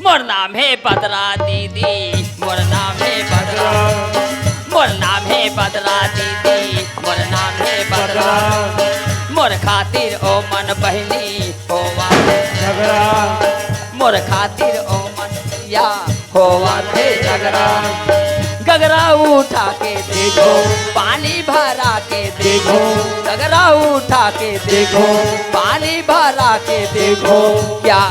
मोर नाम है बदरा दीदी, मोर नाम है बदरा, मोर नाम है बदरा दीदी, मोर नाम है बदरा। मोर खातिर ओ मन बहनी होवा झगड़ा, मोर खातिर ओ मन या होवा थे झगड़ा। गगरा उठा के देखो, पानी भरा के देखो, गगरा उठा के देखो, पानी भरा के देखो। क्या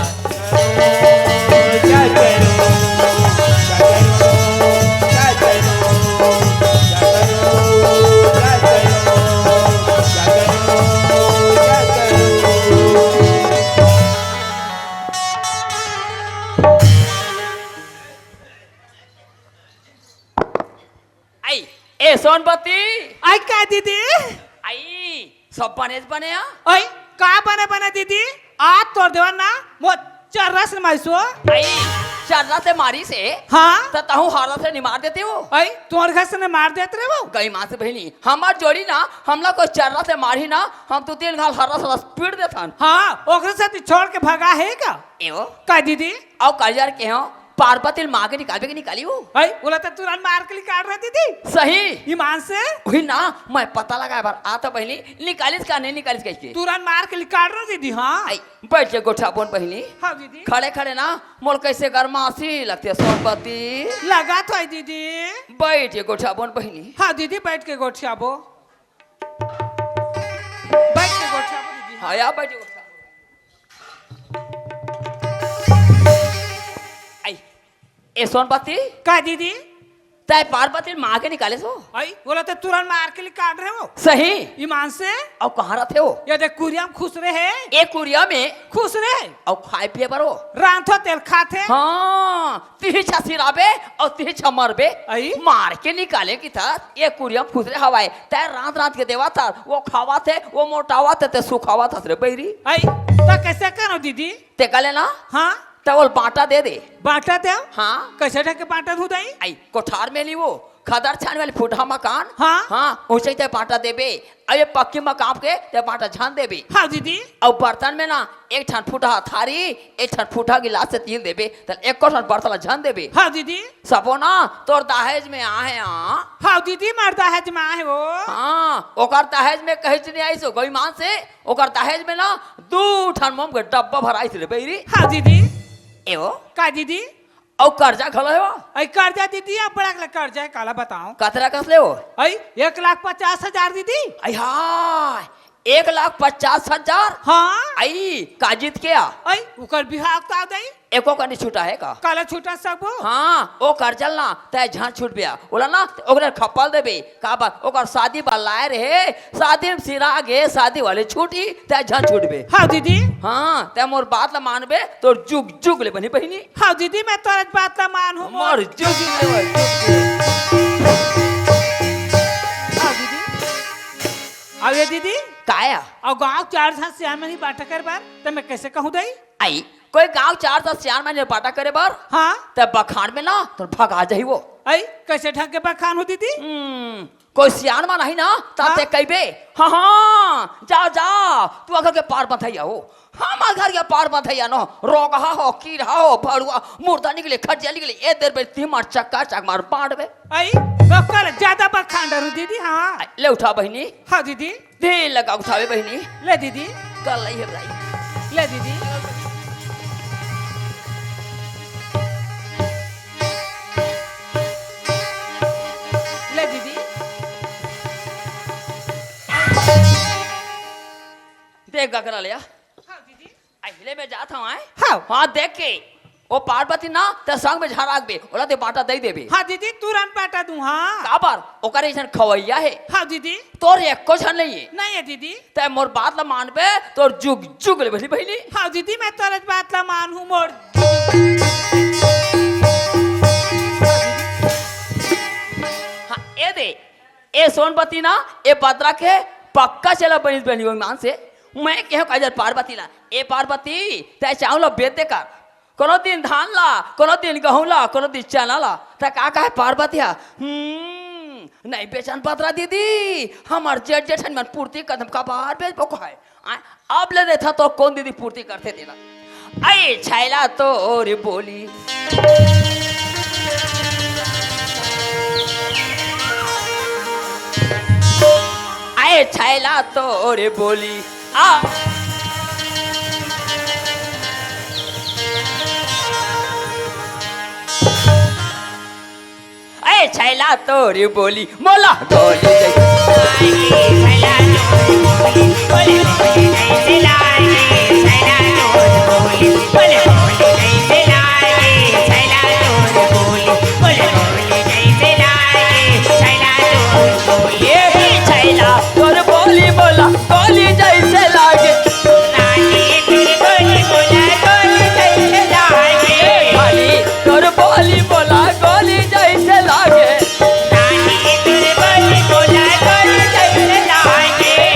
ए सोनपति आई क्या दीदी? आई सब बने ओए का बने दीदी? आज तोड़ देवा ना मो चर्रस माइसो। आई चर्रा से मारी से हाँ तो तहु हारा से निमार देते हो। ओए तुम्हारे घर से ने मार देते रे वो। गई माँ से बहनी हमार जोड़ी ना, हम लोग को चर्रा से मारी ना, हम तो 3 घाल हरा से पीट देथन। हाँ ओकरे से छोड़ के भागा है क्या? एओ का दीदी? और काजार के हो पार्वती माँ के निकालवे के निकाली हो। ओए बोला तो तुरंत मार के निकाल रही दीदी। सही ईमान से वही ना, मैं पता लगा बार आता पहली निकालिस का नहीं निकालिस कैसे तुरंत मार के निकाल रही दीदी। हाँ आई बैठ के गोठा बोन पहली। हाँ दीदी खड़े खड़े ना मोल कैसे गरमासी लगती है सोनपति। लगा तो है दीदी। बैठ के गोठा बोन पहली। हाँ दीदी बैठ के गोठिया बो, बैठ के गोठिया बो दीदी। हाँ या बैठ के गोठा। आई ए सोनपति का दीदी? तय पार्वती माँ के निकाले सो। आई बोला तो तुरंत मार के निकाल रहे हो। सही ईमान से और कहाँ रहते हो? ये देख कुरिया में खुश रहे, एक कुरिया में खुश रहे और खाए पिए बरो रांधो तेल खाते। हाँ तिही सिराबे और तिही मरबे आई मार के निकाले की था। एक कुरिया में खुश रहे हवाए तय रात रात के देवा था, वो खावा थे, वो मोटावा थे, ते सुखावा था रे बैरी। आई तो कैसे करो दीदी? ते कले ना हाँ तवल बांटा दे दे। बांटा दे। हाँ कैसे ढके बांटा दूध आई? आई कोठार में ली वो खदर छान वाली फुटा मकान। हाँ हाँ उसे ते बांटा देबे। अरे पक्की मकान के ते बांटा छान देबे। हाँ दीदी और बर्तन में ना एक ठन फुटा थारी, एक ठन फुटा गिलास से तेल देबे, तो एक ठन बर्तन छान देबे। हाँ दीदी सबो ना तोर दहेज में आहे आ। हाँ दीदी मरता है जमा है वो। हाँ ओकर दहेज में कहीं नहीं आई सो गई मान से। ओकर दहेज में ना 2 ठन मोम के डब्बा भराई थे बैरी। हाँ दीदी एओ का दीदी? और कर्जा खलो हो। आई कर्जा दीदी अब बड़ा कर्जा है काला बताओ। कतरा कसले हो? आई 1,50,000 दीदी। आई हाय 1,50,000। हाँ आई काजित क्या? आई उकर बिहार का दई एको का नहीं छूटा है का? काला छूटा सब। हाँ ओ कर्जल ना तय झान छूट गया बोला ना ओकरे खपल देबे का बात ओकर शादी बा लाए रहे, शादी में सिरा गे शादी वाले छूटी तय झान छूटबे। हाँ दीदी हाँ तय मोर बात ला मानबे तो जुग जुग ले बनी बहिनी। हाँ दीदी मैं तोर बात ला मान हूँ मोर जुग ले हाँ दीदी। अब ये दीदी काया और गाँव 4 साल से नहीं बांटा कर बार तो मैं कैसे कहूँ दई? आई कोई गांव 4 साल सियान में पाटा करे बार हाँ तब बखान में ना तो भगा जाही वो। आई कैसे ढंग के बखान हो दीदी? कोई सियान में नहीं ना ताते कहबे हाँ हाँ जा जा तू अगर के पार बंधैया हो, हमार घर के पार बंधैया न रोगहा हो कीड़ा हो भड़ुआ मुर्दा निकले खटिया निकले ए देर पे तीमार चक्का चक मार पाड़बे। आई बकर ज्यादा बखान डरू दीदी। हाँ ले उठा बहिनी। हाँ दीदी दे लगा उठावे बहिनी। ले दीदी कल नहीं है भाई। ले दीदी ले दीदी देख गगरा लिया। हाँ दीदी अहिले में जाता हूँ हाँ हाँ देख के वो पार्वती ना ते संग में झाड़ाक बे ओला ते बाटा दई देबे। हाँ दीदी तुरंत बांटा दूँ। हाँ का बार ओकर ऐसन खवैया है हाँ दीदी तोर एको छन नहीं है। नहीं है दीदी। ते मोर बात ला मानबे तोर जुग जुग ले बहिनी बहिनी। हाँ दीदी मैं तोर बात ला मान हूँ मोर। हाँ ए दे ए सोनपति ना ए बदरा के पक्का चला बनी बनी मान से मैं कह काजर पार्वती ला ए पार्वती ते चावल बेच दे कर कोनो दिन धान ला कोनो दिन गहूं ला कोनो दिन चना ला ते का है पार्वती नहीं बेचन पतरा दीदी हमार जेठ जेठन मन पूर्ति कदम का बाहर बेच पको है अब ले देता तो कौन दीदी पूर्ति करते देना अरे छैला तोर बोली अरे छैला तोर बोली आ अरे छैला तोर बोली मोला गोली छैला तोर बोली बोला गोली जैसे लागे तोर बोली बोला गोली जैसे लागे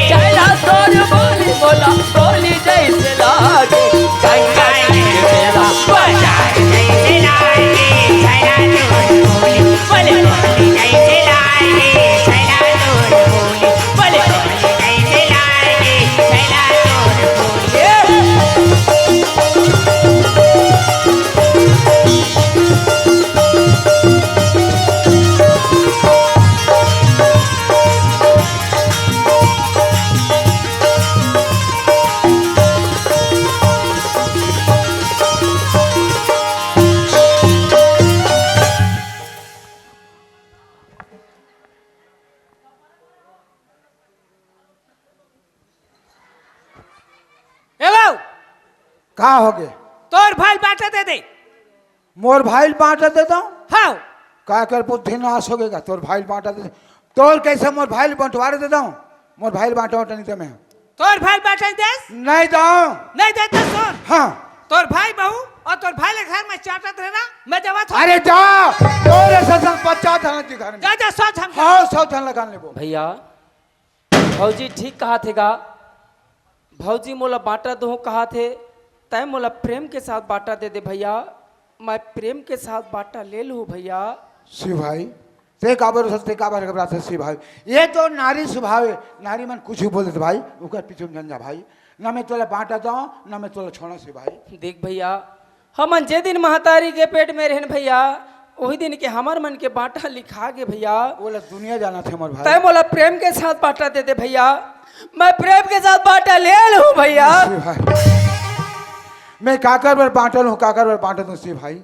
छैला तोर बोली बोला गोली जैसे लागे गंगा जी मेरा ए बाबू का हो गए तोर भाई बाटा दे दे मोर भाई बांटा देता हूँ हाँ का कर बुद्धि नाश हो गएगा तोर भाई बांटा दे तोर कैसे मोर भाई बंटवारे देता हूँ मोर भाई बांटा वाटा नहीं तो मैं तोर भाई बाटा देस नहीं दाऊँ नहीं देता सुन हाँ तोर भाई बहू और तोर भाई के घर में चाटत रहना मैं दवा थोड़ा अरे जा तोरे ससन 50 थाना के घर में जा जा सोच हम हाँ 100 थाना लगा ले वो भैया भौजी ठीक कहा थे गा भौजी मोला बांटा दो कहा थे तय मोला प्रेम के साथ बांटा दे दे भैया मैं प्रेम के साथ बांटा ले लूँ भैया शिव भाई ते काबर सस्ते काबर घबरा से शिव भाई ये तो नारी स्वभाव है नारी मन कुछ भी बोल देते भाई उकर पीछे में जा भाई ना मैं तोला बांटा जाऊँ ना मैं तोला छोड़ा शिव भाई देख भैया हमन जे दिन महतारी के पेट में रहन भैया वही दिन के हमार मन के बांटा लिखा गे भैया बोला दुनिया जाना थे हमारे भाई तय मोला प्रेम के साथ बांटा दे दे भैया मैं प्रेम के साथ बांटा ले लूँ भैया शिव भाई मैं काकर पर बांटल हूँ काकर पर बांटल हूँ शिव भाई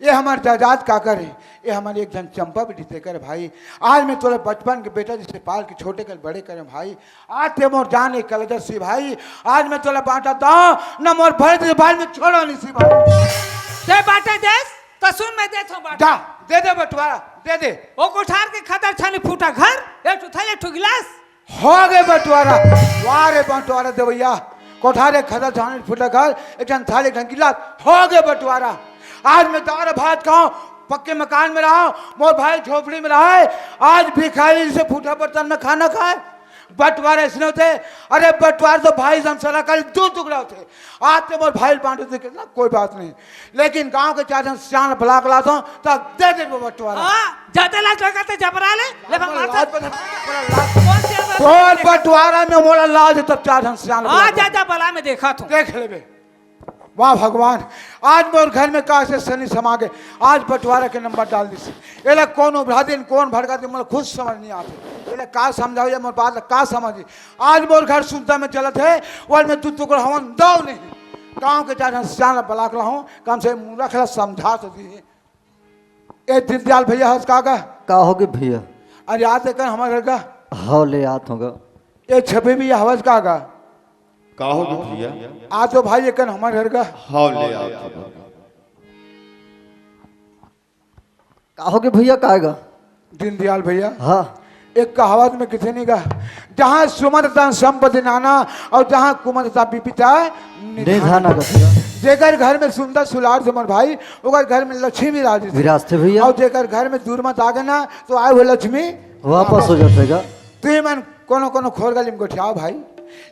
ये हमारे जायदाद काकर है ये हमारे एक जन चंपा बेटी थे कर भाई आज मैं तोरे बचपन के बेटा जिसे पाल के छोटे कर बड़े करे भाई आज ते मोर जान एक कलजर शिव भाई आज मैं तोला बांटा था न मोर भरे भाई में छोड़ा नहीं शिव भाई ते बाटा देस तो सुन मैं देता हूँ बाटा जा दे दे बटवारा दे दे ओ कोठार के खतर छानी फूटा घर एक ठो थैले एक ठो गिलास हो गए बटवारा वारे बटवारा दे भैया कोठारे खदा छाने फुटा घर एक जन थाली एक जन गिलास हो गए बटवारा आज मैं दाल भात खाऊं पक्के मकान में रहा मोर भाई झोपड़ी में रहा है आज भिखारी से फूटा बर्तन में खाना खाए बंटवारे इसने होते अरे बंटवारे तो भाई जमसला कल 2 टुकड़ा होते आज तो मोर भाई बांटे थे ना कोई बात नहीं लेकिन गांव के 4 जन सियान ब्लाक लाता हूँ तब दे दे वो बंटवारा हां जाते लाज लगाते जबरा ले कौन बंटवारा में मोला लाज तब 4 जन सियान हां जा जा बला में देखा तू देख ले वाह भगवान आज मोर घर में का से शनि समा गए आज बंटवारा के नंबर डाल दी एला कौन उभरा दिन कौन भड़का दिन मतलब खुद समझ नहीं आते एला का समझाओ या मोर बात का समझी आज मोर घर सुनता में चलत है और मैं 2 टुकड़ा हवन दो नहीं गांव के 4 सियान बलाक रहा हूँ कम से मूर्ख ला समझा तो दी ए दीनदयाल भैया हंस का होगे भैया अरे आज कर हमारे घर का हाँ ले आत होगा ए छपे भी हवस का होगे भैया आज तो भाई एक हमारे घर का हाँ ले आओ होगे भैया काएगा दीनदयाल भैया हाँ एक कहावत में किसी नहीं कहा जहाँ सुमरता संपत्ति नाना और जहाँ कुमरता पिपिता निधाना का भैया जेकर घर में सुंदर सुलार जमर भाई ओकर घर में लक्ष्मी राज विरासते भैया और जेकर घर में दूरमत आ गए ना तो आए हुए लक्ष्मी वापस हो जातेगा तू मन कोनो कोनो खोर गली में गोठियाओ भाई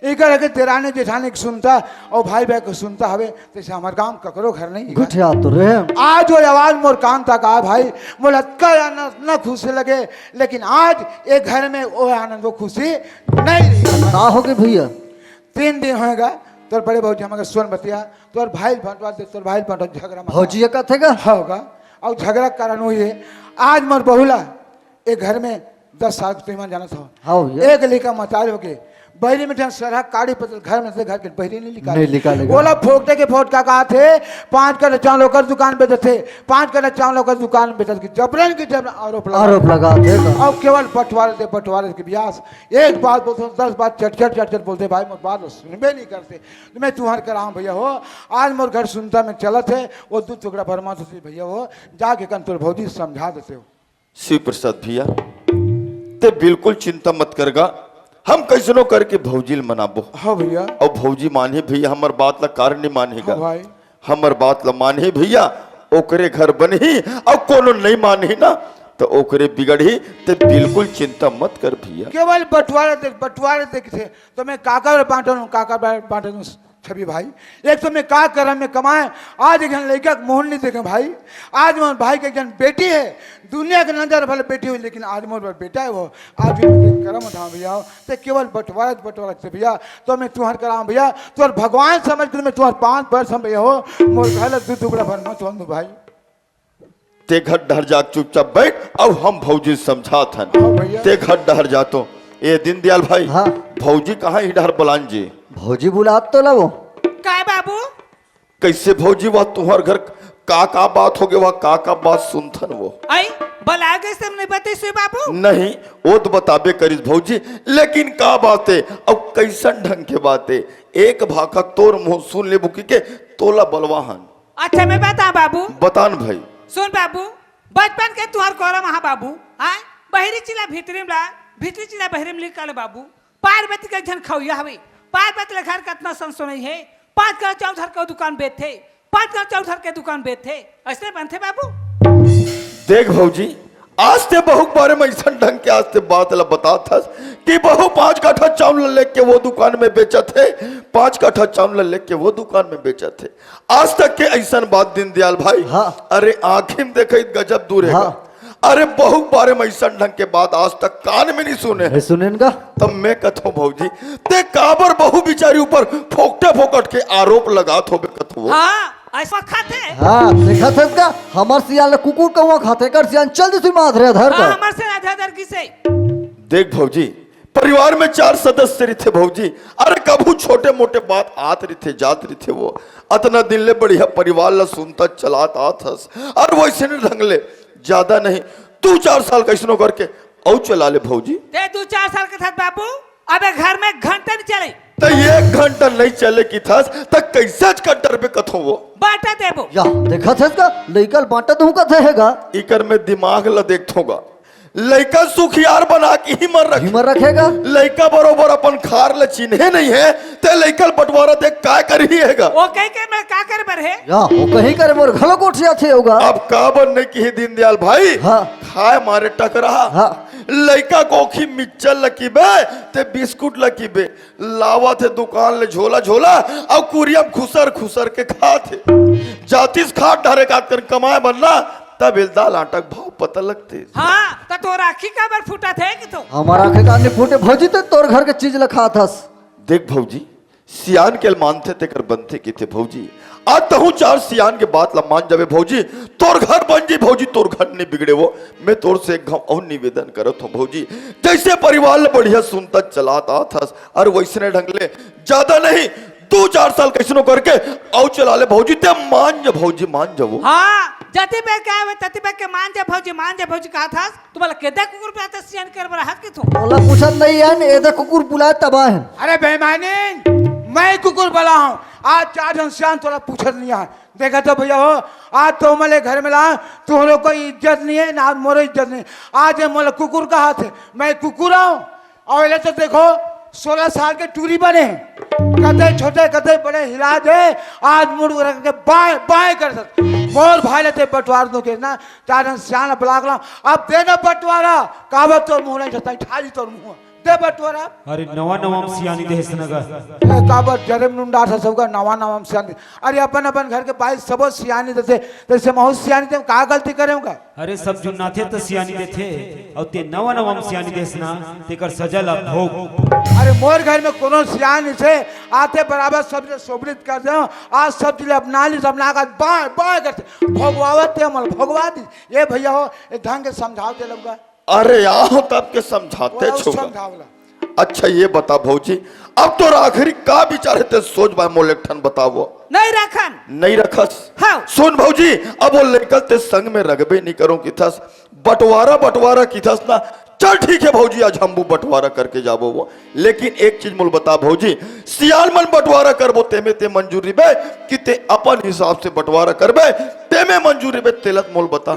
एक अगर तेराने जेठाने की सुनता और भाई भाई को सुनता हवे जैसे हमारे गांव ककरो घर नहीं कुछ याद तो रहे आज वो आवाज मोर कान तक आ भाई मोर न खुशी लगे लेकिन आज एक घर में वो आनंद वो खुशी नहीं रही होगे भैया 3 दिन होएगा तोर बड़े भौजी हमारे सोन बतिया तोर भाई भंटवा दे तोर भाई भंटवा झगड़ा में भौजी का थे का होगा और झगड़ा के कारण हुई है आज मोर बहुला एक घर में 10 साल तुम जाना था हाँ भैया एक लड़का मचाल हो गए बहरी में सरहा काड़ी पतल घर में से घर के बहरी नहीं नहीं निकालेगा। बोला फोकटे के फोट का कहा थे 5 करोड़ चावल होकर दुकान पे थे 5 करोड़ चावल होकर दुकान पे की जबरन आरोप लगा थे का और केवल बंटवारे के ब्यास एक बात बोलते 10 बात चट बोलते भाई मोर बात सुनबे नहीं करते मैं तुम्हारे कराऊँ भैया हो आज मोर घर सुनता में चलत है वो 2 टुकड़ा भरमा भैया हो जाके कन तोर भौजी समझा देते हो। शिव प्रसाद भैया ते बिल्कुल चिंता मत करगा हम कैसनो करके भौजील मनाबो। हाँ भैया और भौजी माने भैया हमार बात ला कारण नहीं मानेगा। हाँ भाई हमार बात ला माने भैया ओकरे घर बनही और कोनो नहीं मानही ना तो ओकरे बिगड़ी ते बिल्कुल चिंता मत कर भैया। केवल बंटवारे देख थे तो मैं काका बांटन छवि भाई एक तो मैं का कर मैं कमाए आज एक लड़का मोहन नहीं देखे भाई आज मोहन भाई के एक बेटी है दुनिया के नजर भले बेटी हुई लेकिन आज मोर बेटा है वो आज भी करम उठा भैया तो केवल बंटवारा से भैया तो मैं तुम्हार कराऊँ भैया तुम्हार भगवान समझ कर मैं तुम्हार 5 वर्ष हम भैया हो मोर घर 2 टुकड़ा भर मत हो भाई ते घर डहर जा चुपचाप बैठ और हम भौजी समझा थन हाँ भैया। ते घर डहर जातो ए दीनदयाल भाई हाँ। भौजी कहाँ ही डहर बलान जी भौजी बुला तो ला वो काय बाबू कैसे भौजी वह तुम्हार घर का बात हो गया वह का बात सुनथन वो आई बला गए से नहीं बते से बाबू नहीं वो तो बताबे करिस भौजी लेकिन का बात है अब कैसन ढंग के बात है एक भाका तोर मुंह सुन ले बुकी के तोला बलवाहन। अच्छा मैं बता बाबू बतान भाई सुन बाबू बचपन के तुहार कोरम हाँ बाबू हाँ बहरी चिला भीतरी चिला बहरी में निकाले बाबू पार्वती के झन खौया हवे पार्वती ले घर कतना संसो नहीं है 5 करोड़ चाउर के दुकान बेचे 5 करोड़ चाउर के दुकान बेचे ऐसे बनते बाबू। देख भौजी आज ते बहु बारे में ऐसा ढंग के आज ते बात ला बता था कि बहु 5 काठा चावल लेके वो दुकान में बेचा थे 5 काठा चावल लेके वो दुकान में बेचा थे आज तक के ऐसा बात दीनदयाल भाई। हाँ। अरे आंखें में देखे गजब दूर है। हाँ। अरे बहु बारे में ऐसा ढंग के बात आज तक कान में नहीं सुने हैं। सुनेन का तब मैं कथो भौजी ते काबर बहु बिचारी ऊपर फोकट के आरोप लगात हो कथो। हाँ ऐसा खाते हाँ देखा थे का हमार सियाल कुकुर कौवा खाते कर सियान चल दिस माधरे धर का हमारे से आधा दर किसे देख भौजी परिवार में 4 सदस्य रहे थे भौजी। अरे कभू छोटे मोटे बात आत रही थे जात रही थे वो अतना दिन ले बढ़िया परिवार ला सुनता चलात आत हस और वैसे ढंग ले ज्यादा नहीं 2-4 साल कैसनो करके औ चला ले भौजी। ते 2-4 साल के था बाबू अबे घर में घंटे नहीं चले तो 1 घंटा नहीं चले की था तक कैसे कट्टर पे कथो वो बाटा देबो या देखा थे का लइकल बांटा दूं का थेगा इकर में दिमाग ला देखोगा लड़का सुखियार बना के ही हिमर रखेगा लड़का बरोबर अपन खार ले चिन्हे नहीं है ते लड़कल बंटवारा देख का कर ही हैगा वो कहीं के मैं का कर बर है या वो कहीं करे मोर घलो कोठिया थे होगा अब का बनने की ही दीनदयाल भाई। हाँ। खाए मारे टकरा। हाँ। लड़का कोखी मिक्सचर लकीबे ते बिस्कुट लकीबे लावा थे दुकान ले झोला और कुरियम खुसर के खा थे जातिस खाट ढारे काट कर कमाए बनना तब दाल आटक भाव पता लगते। हाँ तो राखी का बर फूटा थे कि तो हमारा के कान फूटे भौजी ते तोर घर के चीज लखा थस देख भौजी सियान के मानते थे कर बनते की थे भौजी आज तहु 4 सियान के बात ला मान जावे भौजी तोर घर बन जी भौजी तोर घर नहीं बिगड़े वो मैं तोर से एक घाव और निवेदन करत हूँ भौजी जैसे परिवार ले बढ़िया सुनता चलाता था और वैसने ढंग ले ज्यादा नहीं 2-4 साल कैसनो करके औ चला ले भौजी ते मान जा भौजी मान जा वो। हाँ जति पे क्या है तति पे के मान जा भौजी कहा था तुम्हारा केदा कुकुर पे आता सियान कर बर हाथ के तो बोला पूछत नहीं है एदा कुकुर बुलाए तबाह है अरे बेईमानी मैं कुकुर बला हूँ आज 4 जन सियान तोरा पूछत नहीं है देखा तो भैया हो आज तो मले घर में ला तुम लोग को इज्जत नहीं है ना मोर इज्जत नहीं आज मोला कुकुर का हाथ है मैं कुकुर हूँ और तो देखो 16 साल के टूरी बने कते छोटे कते बड़े हिला दे आज मुड़ रख के बाएं कर सकते मोर भाई लेते बंटवार दो के ना 4 जन सियान बुला अब देना बंटवारा काबत तोर मुंह नहीं छता ठाली तोर मुंह दे बटवारा अरे नवा नवा सियानी देश नगर काबर जरम नुंडा था सबका नवा नवा सियानी अरे अपन अपन घर के पास सब सियानी देते तैसे महु सियानी ते का गलती करेगा अरे सब जुन्ना थे तो सियानी दे थे और ते नवा नवा सियानी देश ना तेकर सजल अब भोग अरे मोर घर में कोनो सियानी से आते बराबर सब सोबरित कर दे आज सब जिले अपना ली अपना का बाय बाय करते भगवावत ते अमल भगवा दी ये भैया हो एक ढंग के समझाओ ते लोग अरे आओ तब के समझाते छोगा समझावला अच्छा ये बता भौजी अब तो आखिरी का विचार है ते सोच भाई मोलेठन बताओ नहीं रखन नहीं रखस हाँ। सुन भौजी अब वो लेकर ते संग में रगबे नहीं करो कि थस बंटवारा बंटवारा की थस ना चल ठीक है भौजी आज हम बंटवारा करके जाबो वो लेकिन एक चीज मुल बता भौजी सियाल मन बंटवारा करबो तेमे ते मंजूरी बे कि ते अपन हिसाब से बंटवारा करबे तेमे मंजूरी बे तेलत मोल बता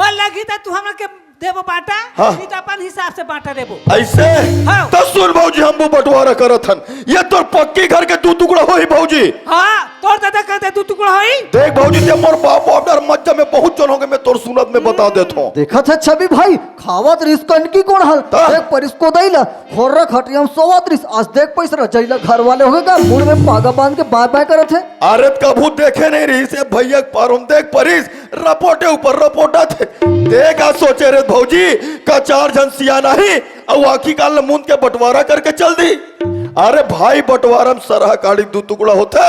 मन लगी था तू हमरा के देबो बाटा हाँ। नहीं तो अपन हिसाब से बाटा देबो ऐसे हाँ। तो सुन भौजी हम बंटवारा करत हन ये तो पक्की घर के दू टुकड़ा होई भौजी हाँ तोर दादा कहते तू टुकड़ा होई देख भौजी ते मोर बाप अपना मज्जा में बहुत जन होंगे मैं तोर सुनत में बता देता हूं देखा था छवि भाई खावत रिस कनकी कोण हल ता? देख पर इसको दैला खोर्रा खटियम सोवत रिस आज देख पैसा जैला घर वाले होगे का मुड़ में पागा बांध के बाय बाय करत है अरे कभू देखे नहीं रही से भैया पारुम देख परिस रपोटे ऊपर रपोटा थे देख आज सोचे रे भौजी का चार जन सियाना ही और आखी काल मुंद के बंटवारा करके चल दी अरे भाई बंटवारा में सरहा काड़ी दू टुकड़ा होते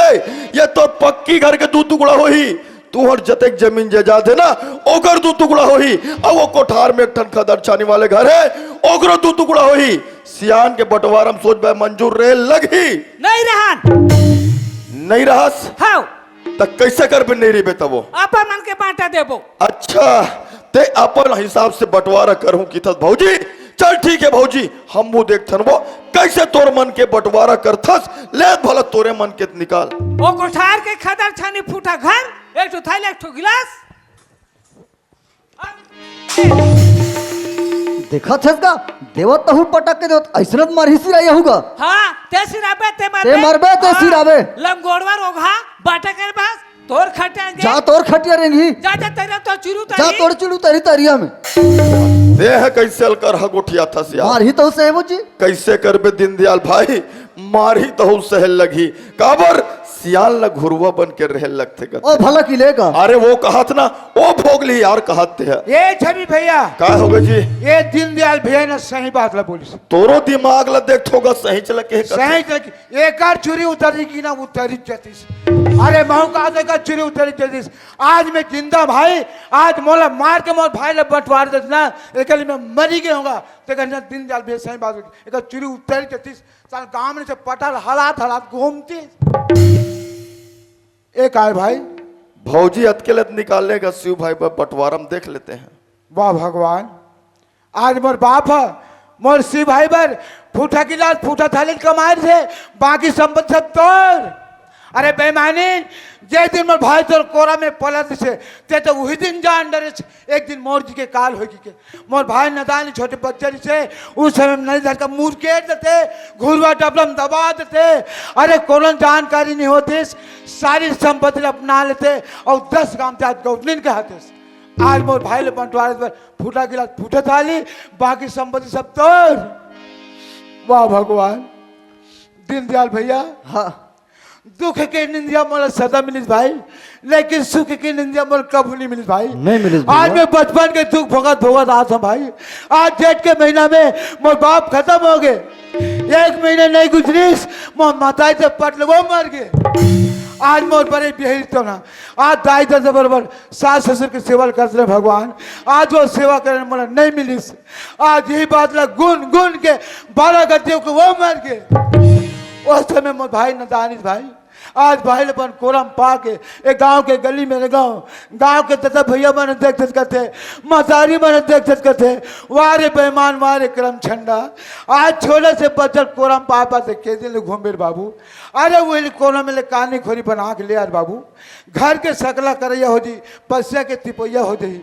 ये तो पक्की घर के दू टुकड़ा होही तू हर जतेक जमीन जायदाद है ना ओकर दू टुकड़ा होही और वो कोठार में एक ठन खदर छानी वाले घर है ओकरो दू टुकड़ा होही सियान के बंटवारा में सोच भाई मंजूर रहे लगी नहीं रहन नहीं रहस हाँ तक कैसे कर भी नहीं रही बे तब वो अपन मन के बाटा देबो अच्छा ते अपन हिसाब से बंटवारा करूं की थस भौजी चल ठीक है भौजी हम वो देखथन वो कैसे तोर मन के बंटवारा करथस ले भला तोरे मन के निकाल ओ कोठार के खदर छानी फूटा घर एक ठो थाली एक ठो गिलास देखा थे का देवत तहु पटक के देवत ऐसनत मार हिसी रही होगा हाँ ते सिराबे ते ते मरबे, ते सिराबे। लंगोड़वा रोगा बाटा कर पास तोर खटाएंगे जा तोर खटिया रेंगी जा जा तेरा तो चुरू जा तारी तोड़ चुलू तरी तरिया में देह कैसे कर हगोठिया थस यार मार ही तो से मुझे कैसे करबे दीनदयाल भाई मार ही तो सहल लगी काबर सियाल न घुरुआ बन के रह लगते कर ओ भला की लेगा अरे वो कहत ना ओ भोगली यार कहते है ये छवि भैया का होगा जी ये दीनदयाल भैया ने सही बात ला बोली तोरो दिमाग ला देख होगा सही चल के सही तक एक आर चुरी उतरी की ना उतरी जतीस अरे महू का देगा चुरी उतरी जतीस आज मैं जिंदा भाई आज मोला मार के मोर भाई ले बंटवार दे ना एकली में मरी गए होगा ते कहना दीनदयाल भैया सही बात एक चुरी उतरी जतीस साल गांव में से पटल हलात हलात घूमती एक आए भाई भौजी अतकेलत निकालने का शिव भाई पर बंटवारा में देख लेते हैं वाह भगवान आज मोर बाप है मोर शिव भाई पर फूटा गिलास फूटा थाली कमाए थे बाकी संपत्ति सब तोड़ अरे बेईमानी जे दिन मोर भाई तोर कोरा में पलत से ते तो वही दिन जान डरे एक दिन मोर जी के काल होगी के मोर भाई नदानी छोटे बच्चे से उस समय में नहीं धर का मुंह केट देते घुरवा डबलम दबा देते अरे कोनो जानकारी नहीं होती सारी संपत्ति अपना लेते और 10 गांव से आज गौतलीन के हाथे आज मोर भाई ले बंटवारे पर फूटा गिलास फूटा थाली बाकी संपत्ति सब तोड़ वाह भगवान दीनदयाल भैया हाँ दुख के निंदिया मोला सदा मिलिस भाई लेकिन सुख की निंदिया मोला कभी नहीं मिलिस भाई नहीं मिलिस भैया। आज मैं बचपन के दुख भोगत भोगत आता हूँ भाई आज जेठ के महीना में मोर बाप खत्म हो गए 1 महीना नहीं गुजरीस मोर माताई से पट वो मर गए आज मोर बड़े बेहरी तो ना आज दाई दादा बराबर सास ससुर की सेवा करते रहे भगवान आज वो सेवा करने मोला नहीं मिलिस आज यही बात ला गुन गुन के 12 गद्दियों को वो मर गए उस समय मोर भाई नदानिस भाई आज भाई अपन कोरम पा के एक गांव के गली में गांव के तथा भैया मन देख करते मसारी मन देख करते वारे बेईमान वारे क्रम छंडा आज छोले से बचल कोरम पापा से के दिन घूमे बाबू अरे वही कोना में ले कहानी खोरी बना के ले यार बाबू घर के सकला करैया हो जी पसिया के तिपैया हो जाई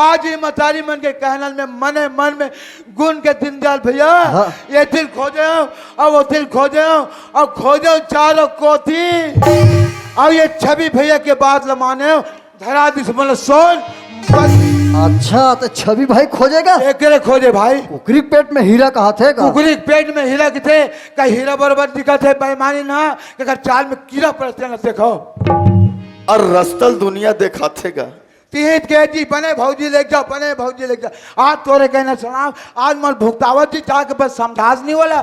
आज ये मतारी मन के कहना में मने मन में गुण के दीनदयाल भैया ये दिल खोजे और वो दिल खोजे और खोजे चारों कोथी और ये छवि भैया के बात लमाने धरा दिस मन सोन बस अच्छा तो छवि भाई खोजेगा एकरे खोजे भाई। कुकरी पेट में हीरा कहा थे का कुकरी के पेट में हीरा के थे का हीरा बराबर दिखत है बेईमानी ना कि अगर चाल में कीड़ा पड़ते न देखो। और रस्तल दुनिया देखाथेगा। तीत के जी बने भौजी ले जाओ, बने भौजी ले जाओ। आज तोरे कहना सुनाओ, आज मन भुगतावत जी जाके बस समझास नहीं वाला।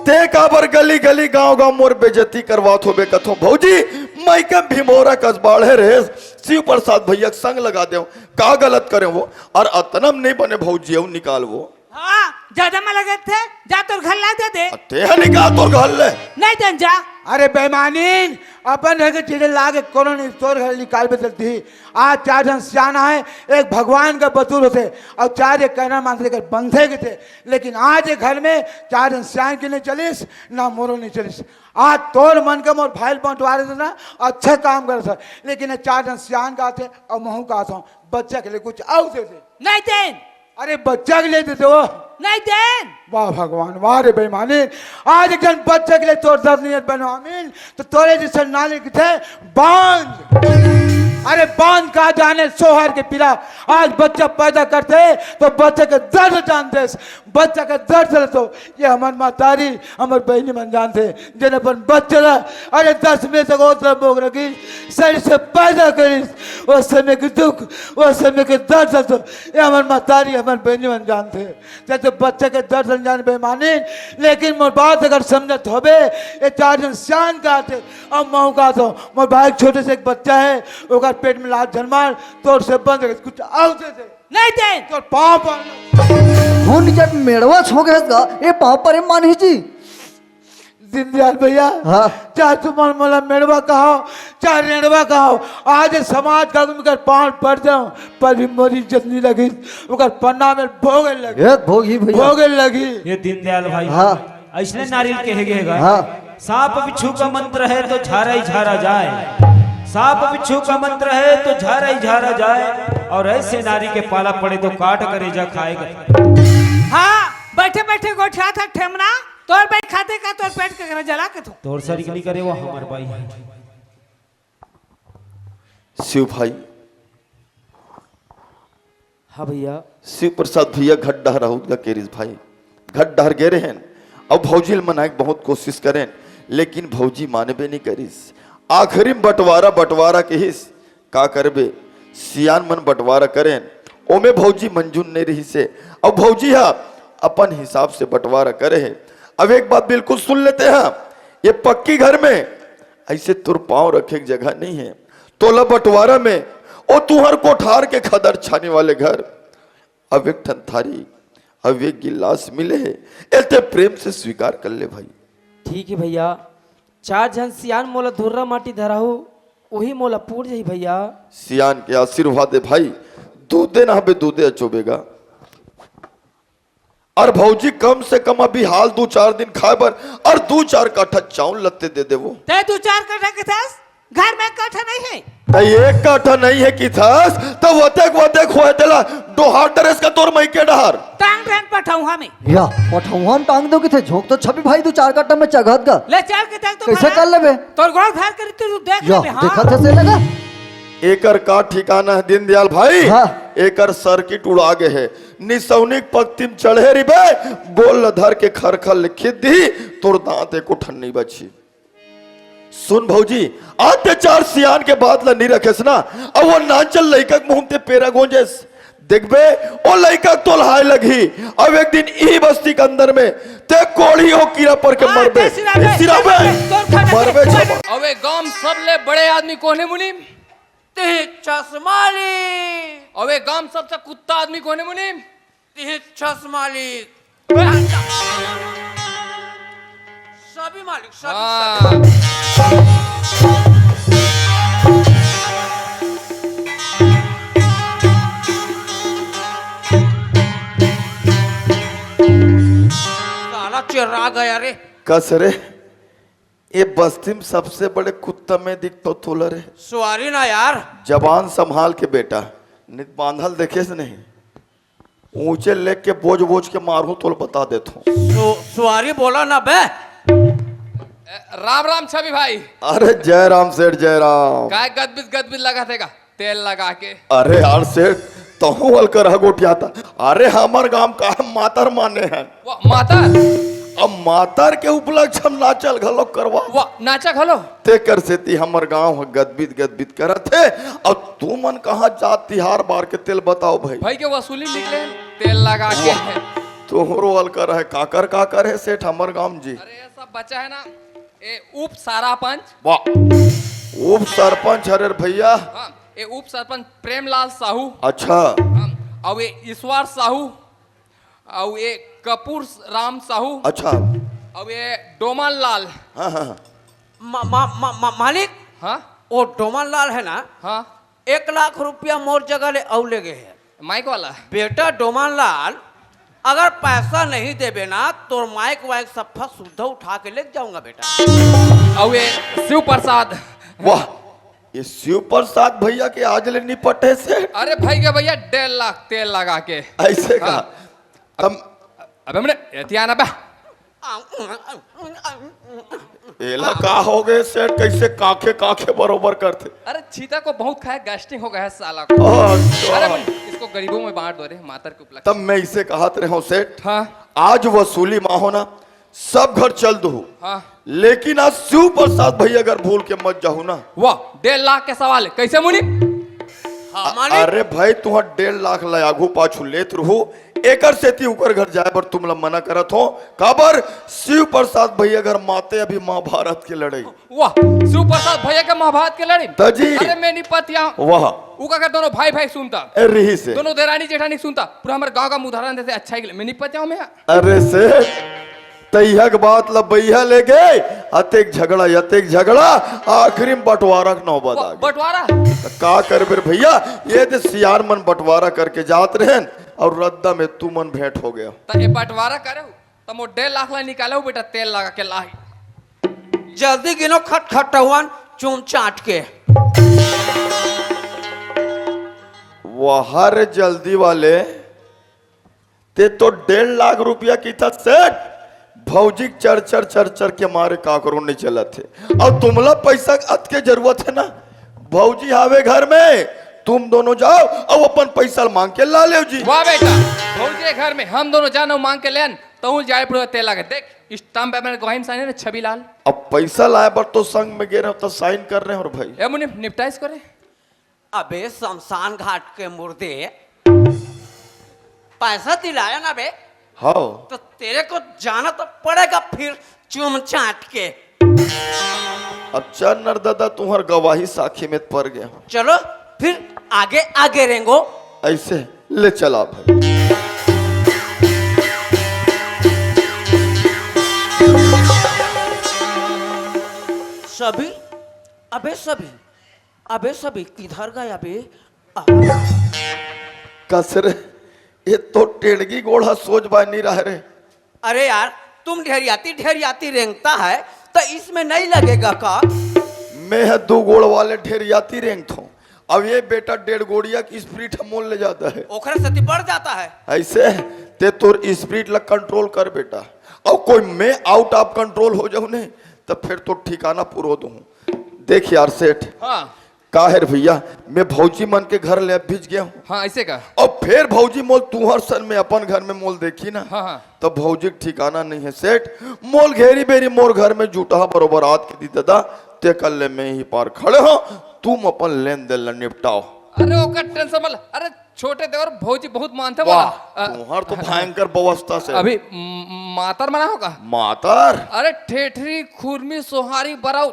ते काबर गली गली गांव गांव मोर बेजती करवात होबे कथो भौजी मैं के भीमोरा कसबाड़े रे शिव प्रसाद भैया के संग लगा दे का गलत करे वो और अतनम नहीं बने भौजी निकाल वो। हाँ ज्यादा में लगे थे, जा तोर घर ला दे दे। ते निकाल तोर घर ले नहीं देन जा। अरे बेईमानी अपन रह के चीजें लागे कोनो नहीं तोर घर निकाल पे चलती। आज 4 जन सियाना है, एक भगवान का बतूर होते और 4 एक कहना मानते कर बंधे के थे। लेकिन आज एक घर में 4 जन सियान की नहीं चलिस ना मोरो नहीं चलिस। आज तोर मन का मोर फाइल बंटवारे थे ना, अच्छा काम कर था। लेकिन 4 जन सियान का थे और महू का था बच्चा के लिए कुछ और दे दे। नहीं देन, अरे बच्चा के लिए देते हो। नहीं देन। वाह भगवान वाह रे बेईमानी। आज एक जन बच्चे के लिए तोर दर्द नियत बनो आमीन। तो तोरे जैसे नाले के थे बांध। अरे बांध का जाने सोहर के पिला। आज बच्चा पैदा करते तो बच्चे के दर्द जानते, बच्चा का दर्द चले तो ये हमार मातारी हमार बहनी मन जानते जिन्हें पर बच्चा रहा। अरे 10 मिनट तक और भोग रखी सही से पैदा करीस उस समय के दुख उस समय के दर्द चलते ये हमार मातारी हमार बहनी मन जानते। जैसे बच्चे के दर्द न जाने बेईमानी। लेकिन मोर बात अगर समझत होबे ये 4 जन सियान का थे और महू का था। मोर भाई छोटे से एक बच्चा है ओकर पेट में लात जनमार तोर से बंद कुछ आओ दे दे। नहीं देन। तोर पाँव पर खून जब मेड़वा छोगे ये पाँव पर मानी जी दीनदयाल भैया हाँ। चाहे तुम मला मेड़वा कहो चाहे रेणवा कहो आज समाज का उनकर पाँव पड़ जाओ पर भी मोरी इज्जत नहीं लगी उनकर पन्ना में भोगे लगी ये भोगी भैया भोगे लगी। ये दीनदयाल भाई हाँ। ऐसने नारियल कहेगा हाँ। सांप बिच्छू का मंत्र है तो झारा ही झारा जाए, सांप बिच्छू का मंत्र है तो झारा ही झारा जाए, और ऐसे नारी के पाला पड़े तो काट करे जा खाएगा। हाँ बैठे बैठे गोठिया था ठेमना तोर पेट खाते का तोर पेट के जला के तू। तोर सर नहीं करे वो हमार भाई है। शिव भाई हाँ भैया। शिव प्रसाद भैया घट डहर रहूगा केरिस भाई घट डहर गे रहे अब भौजी मनाए बहुत कोशिश करें लेकिन भौजी मानबे नहीं करिस। आखिरी बंटवारा के हिस का करबे सियान मन बंटवारा करें ओमे भौजी मंजूर नहीं रही से। अब भौजी हा अपन हिसाब से बंटवारा करे है। अब एक बात बिल्कुल सुन लेते हैं, ये पक्की घर में ऐसे तुर पांव रखे की जगह नहीं है। तोला बंटवारा में ओ तुहर कोठार के खदर छाने वाले घर अब एक ठन थारी अब एक गिलास मिले है एते प्रेम से स्वीकार कर ले भाई। ठीक है भैया। 4 जन सियान मोला धुर्रा माटी धराहू वही मोला पूर जाई भैया। सियान के आशीर्वाद दे भाई दूधे ना बे दूधे अचोबेगा। और भौजी कम से कम अभी हाल 2-4 दिन खाए बर और 2-4 काठा चावल लत्ते दे दे वो। ते 2-4 कट्ठा के थास घर में कट्ठा नहीं है। तो एक काठा नहीं है कि थास तो वतेक होए देला डोहार ड्रेस का तोर मई के डहार टांग रेन पठाऊ हमें या पठौन टांग दो किथे झोंक तो छवि भाई 2-4 कट्टा में चगत गा ले चल के तक तो कैसे कर लेबे तोर गोड़ फाड़ कर तू देख या ले। हाँ देखा थे से लगा एकर का ठिकाना है दीनदयाल भाई। हाँ। एकर सर्किट उड़ा गे है निसौनिक पक्तिम चढ़े रिबे बोल धर के खरखर लिखित दी तोर दांत एको ठन्नी बची। सुन भौजी आते 4 सियान के बाद ला नहीं रखेस ना अब वो नाचल लइका के मुंह ते पेरा गोंजेस देखबे ओ लइका तोलहाय लगी। अब एक दिन ई बस्ती के अंदर में ते कोड़ी हो कीड़ा पर के हाँ, मरबे ते सिराबे, सिराबे तोर खाना मरबे दे। छबा। अबे गांव सबले बड़े आदमी कौन है मुनीम? तिह चश्माली अबे गांव सबसे कुत्ता आदमी कौन है मुनीम? तिह चश्माली सभी मालिक सभी साला चिर्रा गया रे। कस रे ये बस्ती में सबसे बड़े कुत्ता में दिखतो तोला रे। सवारी ना यार जबान संभाल के बेटा नित बांधल देखे से नहीं ऊंचे लेग के बोझ के मारू तो बता देता हूँ। सवारी बोला ना बे। राम राम छवि भाई। अरे जय राम सेठ जय राम। काय गदबिद लगा थेगा तेल लगा के। अरे यार सेठ तहु हलकर गोटियाता। अरे हमार गांव का मातर माने हैं। वाह मातर, अब मातर के उपलक्ष्य हम नाचल घलो करवा वाह नाचा घलो। ते कर सेती हमर गांव गदबिद करत है। और तू मन कहाँ जात तिहार बार के तेल बताओ भाई। भाई के वसूली निकले तेल लगा के है। तोहरो हलकर है काकर है सेठ हमर गांव जी। अरे ये सब बच्चा है ना, ये उप सरपंच। वाह उप सरपंच हरे भैया। हाँ, ये उप सरपंच प्रेमलाल साहू। अच्छा हाँ, और ये ईश्वर साहू, और ये कपूर राम साहू, अच्छा। और ये डोमन लाल। हाँ हाँ मालिक हाँ वो डोमन लाल है ना, हाँ 1 लाख रुपया मोर जगह ले औ ले गए है। माइक वाला। बेटा डोमन लाल, अगर पैसा नहीं देबे ना तो माइक वाइक सफा सुद्धा उठा के ले जाऊंगा बेटा। और ये शिव प्रसाद। वाह ये शिव प्रसाद भैया के आज ले निपटे से। अरे भाई के भैया 1.5 लाख तेल लगा के। ऐसे का तम अबे हमने एतियाना बा। एला का हो गए सेठ कैसे काखे बरोबर करते। अरे चीता को बहुत खाया, गैस्ट्रिक हो गया है साला को। अच्छा। अरे इसको गरीबों में बांट दो रे मातर के उपलक्ष्य। तब मैं इसे कहत रहा हूँ सेठ हाँ आज वसूली माहो ना सब घर चल दो। हाँ लेकिन आज शिव प्रसाद भैया अगर भूल के मत जाओ ना। वाह 1.5 लाख के सवाल है, कैसे मुनि? हाँ मालिक। अरे भाई तुम 1.5 लाख लयागू पाछू लेत रहो एकर सेती उकर घर जाए पर तुम मना करत हो काबर शिव प्रसाद भैया घर माते अभी महाभारत के लड़ाई। वाह शिव प्रसाद भैया के महाभारत के लड़ी। तजी अरे मैं नहीं पतिया वाह उका का दोनों भाई भाई सुनता, रही से दोनों देरानी जेठानी सुनता, पूरा हमारे गांव का उदाहरण देते। अच्छा ही मैं नहीं पतिया मैं। अरे से तैहक बात लबैया ले गए अतेक झगड़ा आखिरी में बंटवारा के नौबत आ गई। बंटवारा तो का करबे भैया ये तो सियार मन बंटवारा करके जात रहन और रद्दा में तू मन भेंट हो गया। तो ये बंटवारा करे तो मो 1.5 लाख ला निकाले बेटा तेल लगा के लाही। जल्दी गिनो खटखटवन चूम चाट के। वहां जल्दी वाले ते तो 1.5 लाख रुपया की था सेठ भौजी चर के मारे का करो नहीं चला थे। और तुमला पैसा अत के जरूरत है ना भौजी आवे घर में तुम दोनों जाओ और अपन पैसा मांग के ला ले जी। वाह बेटा भौजी घर में हम दोनों जानो मांग के लेन तो जाए पूरा तेल लगा। देख स्टाम्प पे मैंने गवाही में साइन है ना छवि लाल। अब पैसा लाए पर तो संग में गे रहे हो तो साइन कर रहे हैं। और भाई ए मुनि निपटाइस करे। अबे शमशान घाट के मुर्दे पैसा दिलाया ना बे हाँ तो तेरे को जाना तो पड़ेगा फिर चूम चाट के। अच्छा नरदादा तुम्हार गवाही साखी में पड़ गया। चलो फिर आगे रेंगो। ऐसे ले चला भाई। अबे सभी किधर गया बे? कसरे ये तो टेढ़गी गोड़ा सोच बा नहीं रह रहे। अरे यार तुम ढेरियाती रेंगता है तो इसमें नहीं लगेगा का? मैं है 2 गोड़ वाले ढेरियाती रेंगता हूँ। अब ये बेटा 1.5 गोड़िया की स्प्रीट मोल ले जाता है। ओखरे सती बढ़ जाता है। ऐसे ते तोर स्प्रीट लग कंट्रोल कर बेटा। और कोई मैं आउट ऑफ कंट्रोल हो जाऊं नहीं तो फिर तो ठिकाना पूरा दूं। देख यार सेठ हाँ काहिर भैया मैं भौजी मन के घर ले भिज गया हूँ। हाँ ऐसे का। और फिर भौजी मोल तू हर सन में अपन घर में मोल देखी ना। हाँ हाँ तो भौजी ठिकाना नहीं है सेठ। मोल घेरी बेरी मोर घर में जूटा बरोबर आत के दी दादा ते कल में ही पार खड़े हो तुम अपन लेन देन निपटाओ। अरे ओका टेंशन मत। अरे छोटे देवर भौजी बहुत मानते वाह बोला। तुम्हार तो भयंकर व्यवस्था से। अभी मातर मना होगा। मातर अरे ठेठरी खुरमी सोहारी बराउ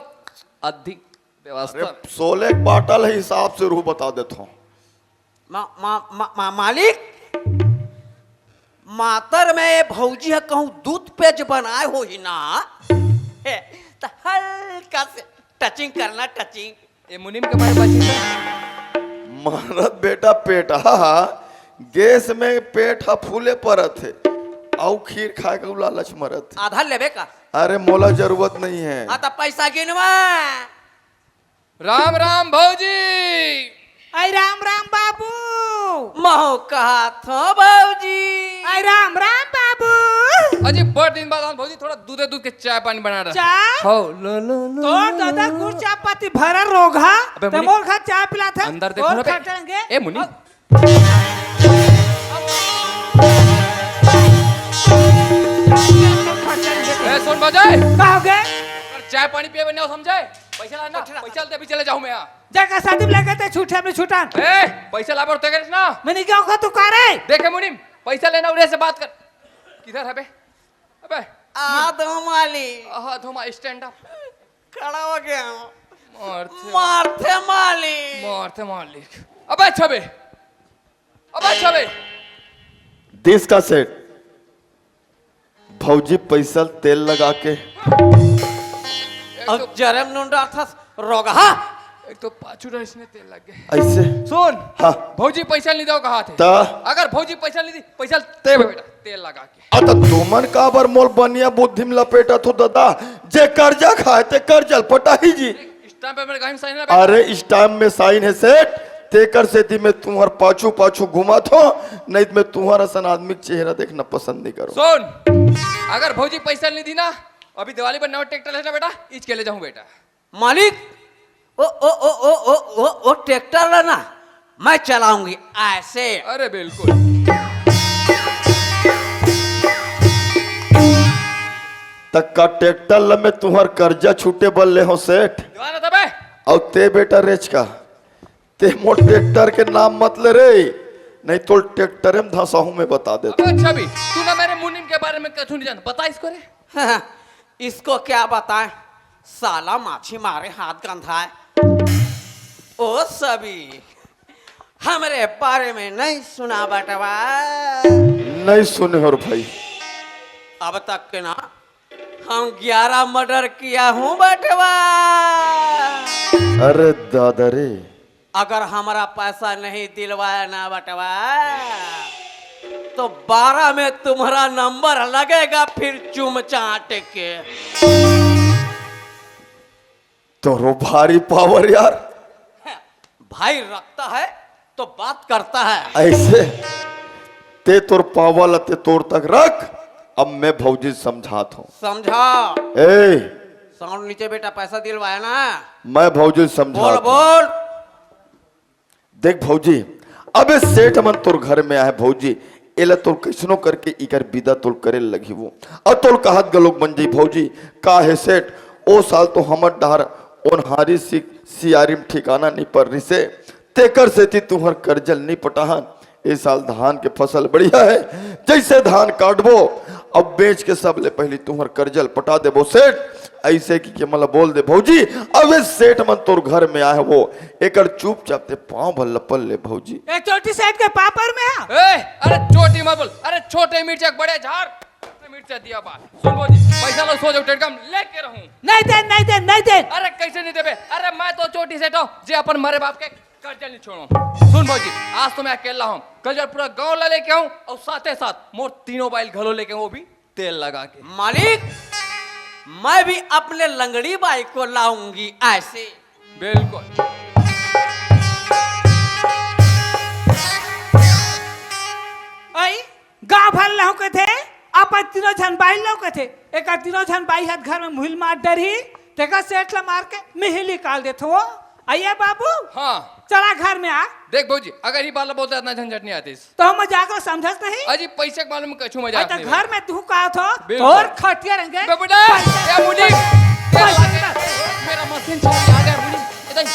अधिक व्यवस्था। 16 बाटल है हिसाब से रूह बता देता हूँ। मालिक मातर में भौजी है कहूँ दूध पेज बनाए हो ही ना तो हल्का से टचिंग करना टचिंग। ये मुनिम के बारे बची मारत बेटा पेट हा गैस में पेट हा फूले परत है आउ खीर खाए का लालच मरत। आधा लेबे का? अरे मोला जरूरत नहीं है। हाँ तो पैसा गिनवा। राम राम भौजी। आई राम राम बाबू। महो कहा था भौजी। आई राम राम बाबू। अजी बड़ दिन बाद हम भौजी थोड़ा दूध के चाय पानी बना रहा चाय हो लो लो लो तो दादा गुड़ चाय पत्ती भरा रोगा अबे तो मुनी, मोर खा चाय पिला था अंदर देखो ना बे। ए मुनी ए सुन बजाए का हो गए चाय पानी पिए बने समझे पैसा लाना पैसा दे भी चले जाऊं मैं यहाँ जगह शादी में लगे थे छूटे हमने छूटा ए पैसा ला बोलते करिस ना मैंने क्या कहा तू का रे देखे मुनीम पैसा लेना उड़े से बात कर किधर है बे अबे माली आहा धोमा स्टैंड अप खड़ा हो गया मारते माली मारते मालिक अबे छबे देश का सेठ भौजी पैसा तेल लगा के अब जरम नुंडा था रोगा एक तो पाछू इसने तेल लग गए ऐसे सुन हाँ भौजी पैसा नहीं दो कहा थे ता अगर भौजी पैसा नहीं दी पैसा दे बेटा तेल लगा के अत तुमन का बर मोल बनिया बुद्धि में लपेटा तो दादा जे कर्जा खाए ते कर्जल पटाही जी इस टाइम पे मेरे गाड़ी में साइन है अरे इस टाइम में साइन है सेठ तेकर से थी मैं तुम्हार पाछू पाछू घुमा थो नहीं तो मैं तुम्हारा सन आदमी का चेहरा देखना पसंद नहीं करूं सुन अगर भौजी पैसा नहीं दी ना अभी दिवाली पर नया ट्रैक्टर लेना बेटा इच के ले जाऊं बेटा मालिक ओ ट्रैक्टर लेना मैं चलाऊंगी ऐसे अरे बिल्कुल तक का ट्रैक्टर में तुम्हार कर्जा छूटे बल्ले हो सेठ दीवाना था बे और ते बेटा रेच का ते मोर ट्रैक्टर के नाम मत ले रे नहीं तो ट्रैक्टर में धंसाहू में बता दे अब अच्छा भी तू ना मेरे मुनीम के बारे में कछु नहीं जानता बता इसको रे इसको क्या बताएं साला माछी मारे हाथ गंधाए ओ सभी हमारे बारे में नहीं सुना बटवा नहीं सुने और भाई अब तक के ना हम 11 मर्डर किया हूं बटवा अरे दादा रे अगर हमारा पैसा नहीं दिलवाया ना बटवा तो 12 में तुम्हारा नंबर लगेगा फिर चुम चाट के तो भारी पावर यार भाई रखता है तो बात करता है ऐसे ते तोर पावल ते तोर तक रख अब मैं भौजी समझाता हूँ समझा ए साउंड नीचे बेटा पैसा दिलवाया ना मैं भौजी बोल समझाता हूँ बोल देख भौजी अबे सेठ मन तोर घर में आए भौजी एला तोर कैसनो करके इकर विदा तोर करे लगी वो और तोर कहत गलोग बन जी भौजी का है सेठ ओ साल तो हमर डहर ओनहारी सियारी में ठिकाना नहीं पड़ रही से तेकर से थी तुम्हार कर्जल नहीं पटाहन इस साल धान के फसल बढ़िया है जैसे धान काटबो अब बेच के सब ले पहले तुम्हार कर्जल पटा देबो सेठ ऐसे की मतलब बोल दे भौजी अब सेठ मन तोर घर में आए वो एकर चुपचाप ते पांव भल लपल ले भौजी ए चोटी साइड के पापर में है ए अरे छोटी मत बोल अरे छोटे मिर्चा बड़े झाड़ मिर्चा दिया बात सुन भौजी पैसा लो सो जाओ टेटकम लेके रहूं नहीं दे अरे कैसे नहीं देबे अरे मैं तो चोटी सेठ हूं जे अपन मरे बाप के कर्जा नहीं छोड़ो सुन भौजी आज तो मैं अकेला हूं कल जब पूरा गांव ला लेके आऊं और साथे साथ मोर तीनों बैल घलो लेके वो भी तेल लगा के मालिक मैं भी अपने लंगड़ी बाई को लाऊंगी ऐसे बिल्कुल आई गांव भर लहू के थे अपन तीनों झन बाई लहू के थे एक तीनों झन बाई हाथ घर में मुहिल मार डरी तेका सेठ ला मार के मिहिल निकाल देते वो आइए बाबू हाँ चला घर में आ देख भौजी अगर ही बाला बोलते इतना झंझट नहीं आती तो हम मजाक को समझस नहीं अजी पैसे के मालूम में कछु मजाक तो नहीं घर में तू कहा था बिल्कुल। और खटिया रहेंगे बेटा या मुनी मेरा मशीन छाप आ गया मुनी इधर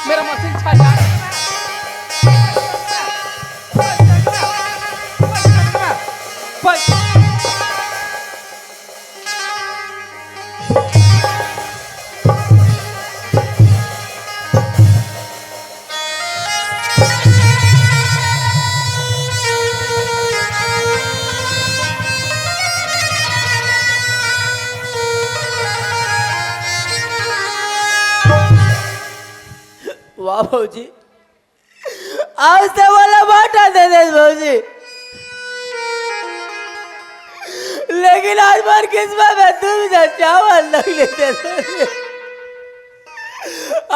मेरा मशीन छाप आ गया वाह भौजी आज से वाला बाटा दे दे भौजी लेकिन आज बार किस्मत में तुम जा चावल लग लेते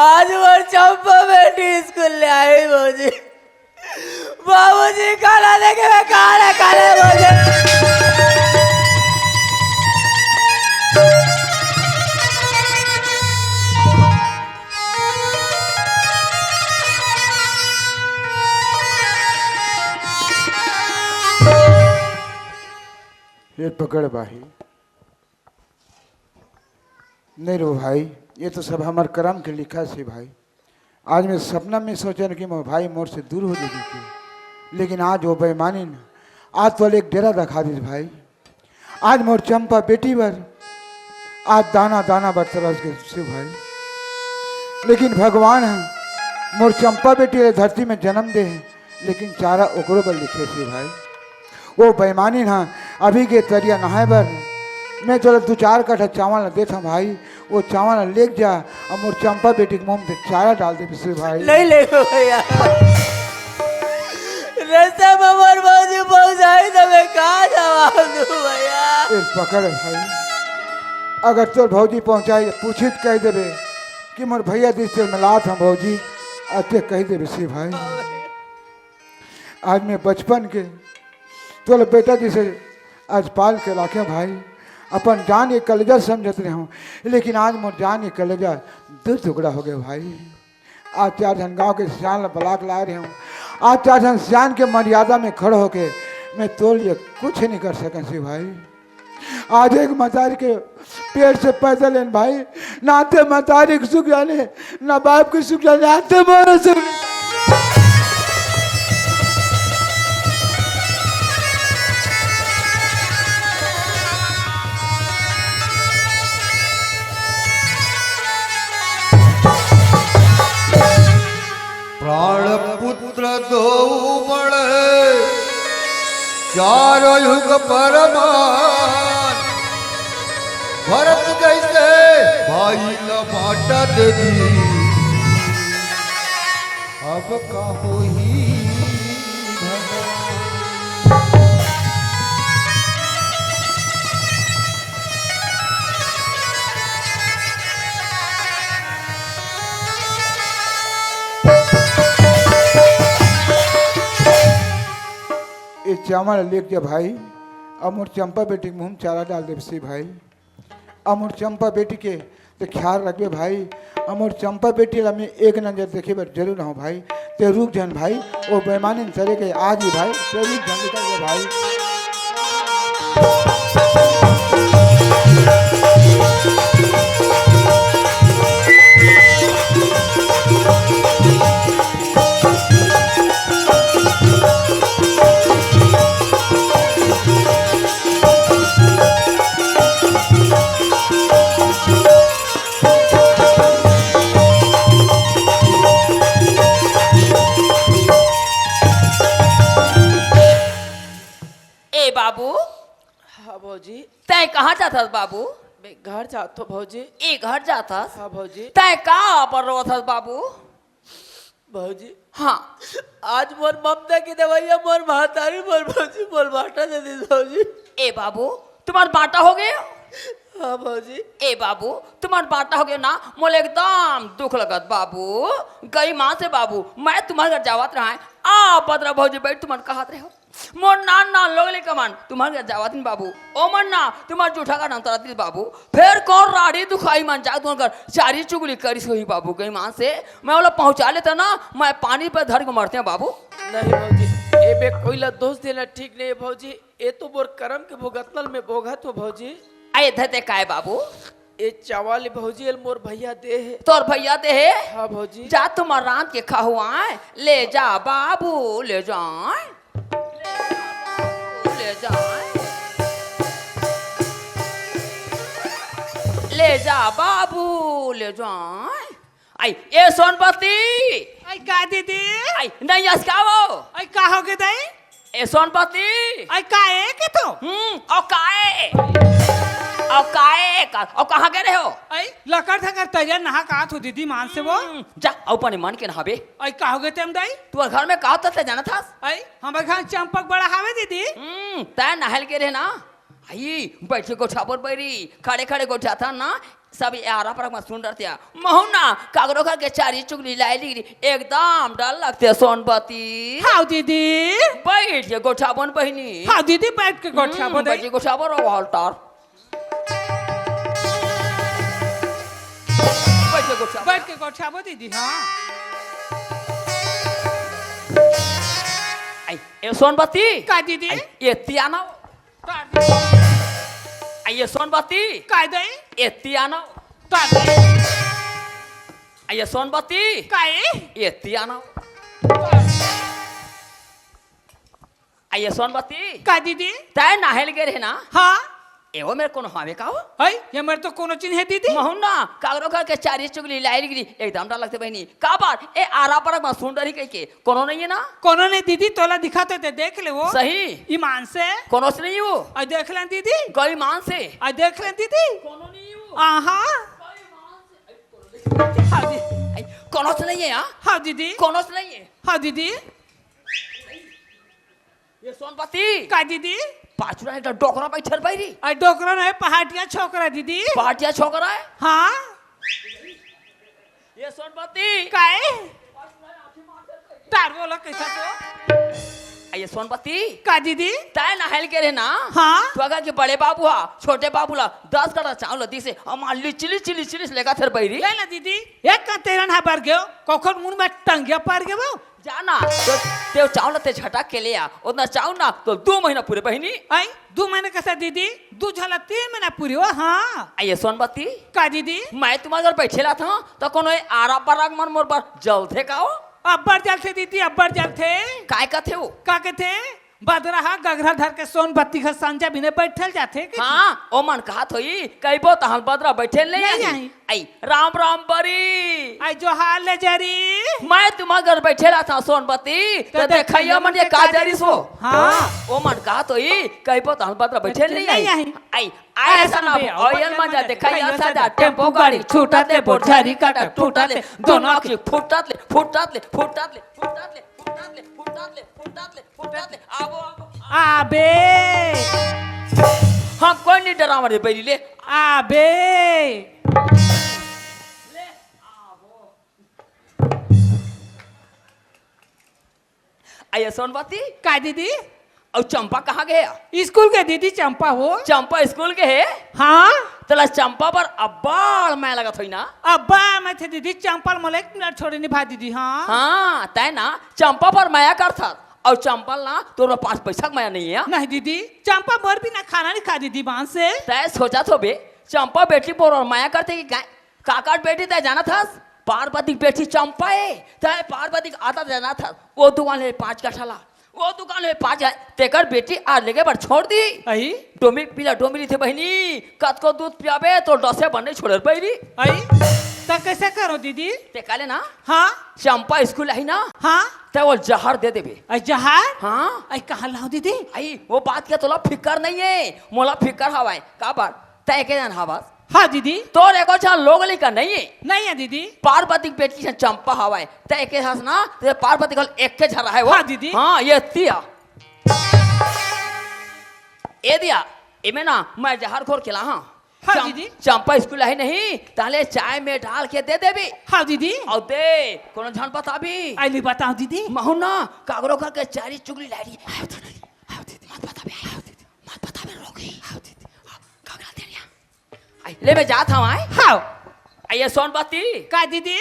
आज बार चंपा बेटी स्कूल ले आई भौजी बाबूजी खाना देखे मैं खाना खाने भौजी ये पकड़ भाई। नहीं रो भाई, ये तो सब हमारे कर्म के लिखा से भाई। आज मैं सपना में सोचा कि मोर भाई मोर से दूर हो जाएगी के, लेकिन आज वो बेईमानी न आज तो एक डेरा रखा दी भाई। आज मोर चंपा बेटी बर आज दाना दाना बरतरस के से भाई। लेकिन भगवान है मोर चंपा बेटी धरती में जन्म दे है, लेकिन चारा ओकरो पर लिखे से भाई। वो बेईमानी ना अभी के तरिया नहाए बर मैं चलो 2-4 कट्ठा चावल देता भाई। वो चावल ले जा और मोर चंपा बेटी के मुंह में चारा डाल दे पिछले भाई। नहीं ले भैया, रास्ते में मोर भौजी पहुंचाई तो मैं कहाँ जवाब दूं भैया। पकड़ भाई, अगर तोर भौजी पहुंचाई पूछित कह देवे कि मोर भैया दिस से मिलात हम भौजी अते कह देवे से भाई। आज मैं बचपन के तोर बेटा जी से आज पाल के रखे भाई। अपन जान ये कलेजा समझते रहे हूँ, लेकिन आज मोर जान ये कलेजा 2 टुकड़ा हो गए भाई। आज 4 जन गाँव के सियान ब्लाक ला रहे हूँ। आज 4 जन सियान के मर्यादा में खड़े होके मैं तो लिए कुछ नहीं कर सकें से भाई। आज एक मतारी के पेड़ से पैदल लेन भाई, नाते मतारी के सुख जाने ना बाप के सुख जाने, आते मोर सुख। प्राण पुत्र दो बड़े 4 युग परमान, भरत जैसे भाई का बाटा दे दी, अब का हो ही चावल लेके जा भाई। अमर चंपा बेटी के मुँह में चारा डाल दे से भाई। अमर चंपा बेटी के तो ख्याल रखबे भाई। अमर चंपा बेटी ला मैं एक नजर देखे पर जरूर हूँ भाई। ते रुक जान भाई, वो बेईमानी चले गए आज ही भाई। ते रुक जान निकल भाई। बाबू। हाँ भौजी। तय कहाँ जाता बाबू? मैं घर जाता भौजी। ए घर जाता? हाँ भौजी। तय कहाँ पर रोता बाबू? भौजी हाँ आज मोर ममता की दवाइयाँ मोर महतारी मोर भौजी मोर बाटा दे दी भौजी। ए बाबू तुम्हारा बाटा हो गया? हाँ भौजी। ए बाबू तुम्हारा बाटा हो गया ना, मोले एकदम दुख लगत बाबू। गई माँ से बाबू मैं तुम्हारे घर जावत रहा है। आ बदरा भौजी बैठ तुम्हारे कहा रहे हो मोर नान ना लोगले कमान तुम्हारे घर जावत बाबू। ओ मन्ना तुम्हारे जूठा का नाम तरा दिल बाबू। फिर कौन राड़ी दुखाई मन जा तुम्हारे घर चारी चुगली करी हुई बाबू। गई माँ से मैं बोला पहुँचा लेता ना, मैं पानी पे धर के मरते हैं बाबू। नहीं भौजी, ए बे कोई ला दोष देना ठीक नहीं है भौजी। ये तो मोर कर्म के भुगतनल में भोगत हो भौजी। आए धते काय बाबू? ये चावल भौजी मोर भैया दे है। तोर भैया दे है? हाँ भौजी। जा तुम रात के खाहुआए ले जा बाबू, ले जाए ले जाए ले जा बाबू, ले जाए। आई ए सोनपति आई का दीदी? आई नहीं अस्कावो। आई का हो गए दाई? ए सोनपति आई का है के तो? और काए और काए का और कहाँ गए रहे हो? आई लकड़ थकर तैयार नहा कहा तू दीदी मान से वो? जा अपने मन के नहाबे। आई का हो गए तेम दाई? तू घर में कहा था जाना था? आई हमारे घर चंपक बड़ा हावे दीदी। तय नहल के रहे ना। आई बैठे गोठा पर बैरी खड़े खड़े गोठा था ना, सब यारा पर मत सुन रहे थे। महुना कागरो घर के चारी चुगली लाई ली एकदम डर लगते सोनपति। हाँ दीदी बैठ के गोठा बन बहनी। हाँ दीदी बैठ के गोठा बन बैठ के गोठा पर हॉल्टर बैठ के गोठा बन दीदी। हाँ आई ए सोनपति का दीदी? ये तियाना का दीदी? आइए सोनबत्ती काय दे एत्ती आना काय आइए सोनबत्ती काय एत्ती आना आइए सोनबत्ती काय दीदी तय नाहेल गे रहे ना हाँ एवो मेरे कोनो हावे का हो है ये मेरे तो कोनो चिन्ह है दीदी महु ना कागरो घर के चारी चुगली लाइल गिरी एकदम डर लगते बहनी का बात ए आरा परक में सुंदरी कह के कोनो नहीं है ना कोनो ने दीदी तोला दिखाते थे देख ले वो सही ईमान से कोनो से नहीं वो आज देख लें दीदी कोई मान से आज देख लें दीदी कोनो नहीं वो आहा हाँ दी कोनो से नहीं है हाँ हाँ दीदी कोनो से नहीं है हाँ दीदी ये सोनपति का दीदी पाचुरा एक डोकरा बैठल बैरी आज डोकरा है पहाड़िया छोकरा दीदी पाटिया छोकरा है हाँ ये सोनपति काय तार बोलो कैसा तो ये सोनपति का दीदी तय नहल के रहे ना हाँ तो अगर के बड़े बाबू हा छोटे बाबू ला 10 कटा चावल दी से हमार लिचिली चिली चिली लेगा थर बैरी ले ना दीदी एक का तेरन हा बार गयो कोखर मुंह में टंगिया पार गयो जाना तो ते चावल ते झटक के लिया उतना चावल ना तो 2 महीना पूरे बहनी आई 2 महीने कैसा दीदी 2 झाला 3 महीना पूरी हो हाँ ये सोनपति का दीदी मैं तुम्हारे घर बैठेला था तो कोनो आरा पराग मन मोर पर जल थे का हो अब्बर जल थे दीदी अब्बर जल थे काय का थे वो का के थे बदरहा गगरा धर के सोनबत्ती घर संजा बिने बैठल जाते कि हाँ ओ मन कहा थोई कई बो तहल बदरा बैठे ले नहीं आई आई राम राम बरी आई जो हाल ले जरी मैं तुम्हारे घर बैठे रहा था सोनपति तो देखैया मन ये काजरी सो हाँ ओ मन कहा थोई कई बो तहल बदरा बैठे नहीं आई आई ऐसा ना ऑयल मजा देखैया सादा टेम्पो गाड़ी छूटा दे बोझारी काटा टूटा ले दोनों आंखें फुटात ले फुटात ले फुटात ले फुटात ले फुटात ले फुटात ले फुटात ले फुटात ले आवो आबे हम कोई नहीं डरावा रे बैरी ले आबे आइए सोनपति का दीदी और चंपा कहाँ गया स्कूल के दीदी चंपा हो चंपा स्कूल के है हाँ तला चंपा पर अब्बाड़ मैं लगा थोई ना अब्बा मैं थे दीदी चंपल मोले 1 मिनट छोड़े निभा दीदी हाँ हाँ तय ना चंपा पर माया कर था और चंपल ना तो पास पैसा माया नहीं है नहीं दीदी चंपा मोर भी ना खाना नहीं खा दीदी बांस से तय सोचा तो बे चंपा बेटी पर और माया करते कि काकाट बेटी तय जाना था पार्वती बेटी चंपा है तय पार्वती आता जाना था वो दुकान है 5 कठाला वो दुकान है 5 तेकर बेटी आज लेके पर छोड़ दी आई डोमी पिला डोमिली थे बहनी कत को दूध पियाबे तो डसे बनने छोड़ पैरी आई तो कैसे करो दीदी ते काले ना हाँ चंपा स्कूल है ना हाँ ते वो जहर दे देबे आई जहार हाँ आई कहाँ लाओ दीदी आई वो बात के तोला फिकर नहीं है मोला फिकर हवाए का बात तय के जान हवा हाँ दीदी तोर एको छा लोगली का नहीं है नहीं है दीदी पार्वती के बेटी से चंपा हवाए तय के हंस ना ते पार्वती कल एक के झरा है वो हाँ दीदी हाँ ये तिया ए दिया इमे ना मैं जहर खोर खिला हाँ हाँ दीदी चंपा स्कूल है नहीं ताले चाय में डाल के दे देबी हाँ दीदी और दे कोनो झन बता भी आई ली बताओ दीदी महु ना कागरो घर के चारी चुगली लाड़ी आओ दीदी मत बता बे आओ दीदी मत बता बे रोगी आओ दीदी कागरा दे रिया आई ले मैं जात हूं आई हाँ आइए सोनपति का दीदी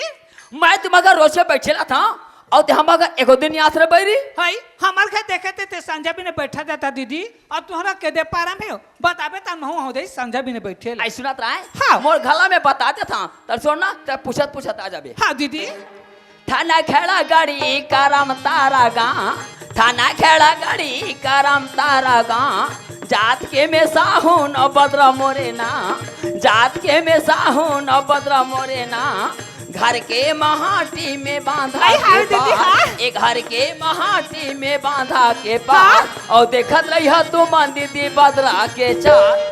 मैं तुम्हारे रोज से बैठेला था और ते हम अगर एको दिन याद रह बैरी हाय हमार घर देखे थे संजय भी ने बैठा जाता दीदी और तुम्हारा के दे पारा में हो बताबे ता महू हो दे संजय भी ने बैठे आई सुनत रहा हाँ। मोर गला में बताते था तर सुन ना तब पूछत आ जाबे हाँ दीदी थाना खेड़ा गाड़ी करम तारा गा थाना खेड़ा गाड़ी करम तारा गा जात के में साहू न बदरा मोरे ना जात के में साहू न बदरा मोरे ना घर के महाटी में बांधा के पार एक घर के महाटी में बांधा के पार और देखत रही तू मन दीदी बदरा के चार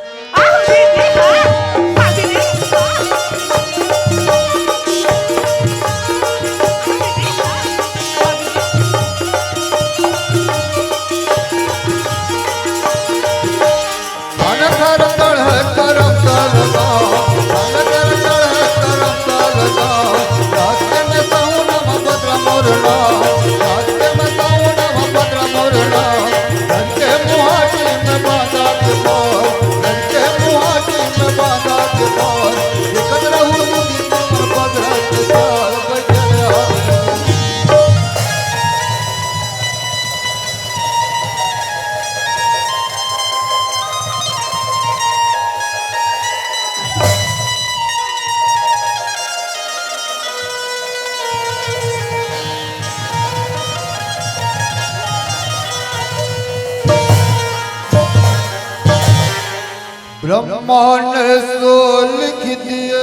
ब्रह्मा ने सो लिख दिए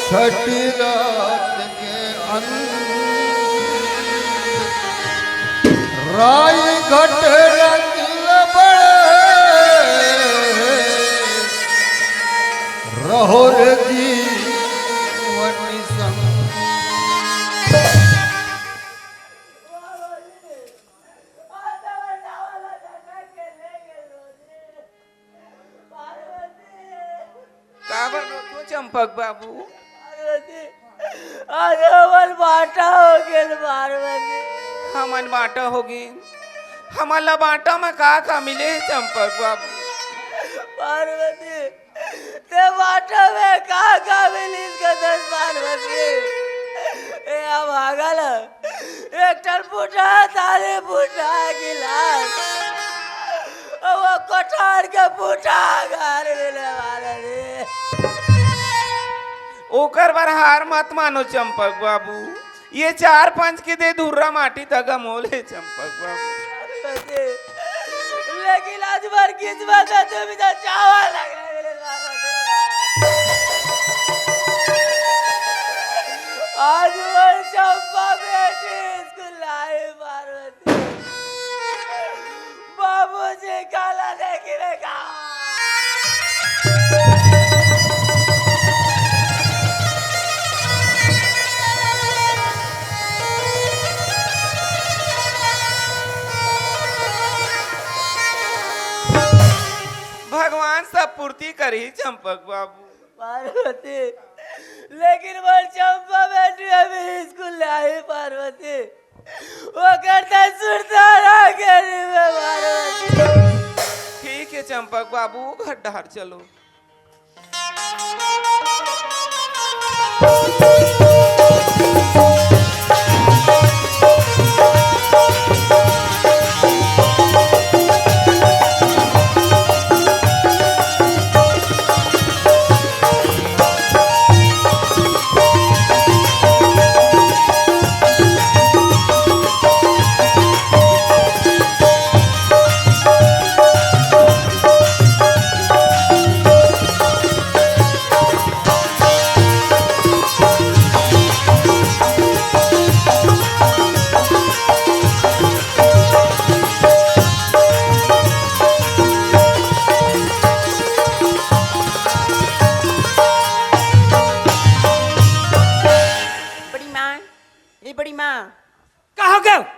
छठी रात के अंत राय घट रंगील बड़े रहो रे जीवनी संग। चंपक बाबू आज हमन बाटा हो गेल पार्वती। हमन बाटा होगी हमारा बाटा में का मिले चंपक बाबू। पार्वती ते बाटा में का मिली कदर पार्वती। ए अब आगल एक टन फूटा तारे फूटा गिलास वो कठार के फूटा घर मिले वाले रे। ओकर बार हार मत मानो चंपक बाबू, ये 4-5 के दे धुर्रा माटी तगा मोले चंपक बाबू। लेकिन आज बार किस्मत है तो भी चावल लग रहा है। आज वो चंपा बेटी स्कूल आई पार्वती। बाबूजी काला देखने का भगवान सब पूर्ति करी चंपक बाबू। पार्वती लेकिन वो चंपा बेटी अभी स्कूल आई पार्वती। वो करता सुरता रहा में पार्वती। ठीक है चंपक बाबू घर डहर चलो।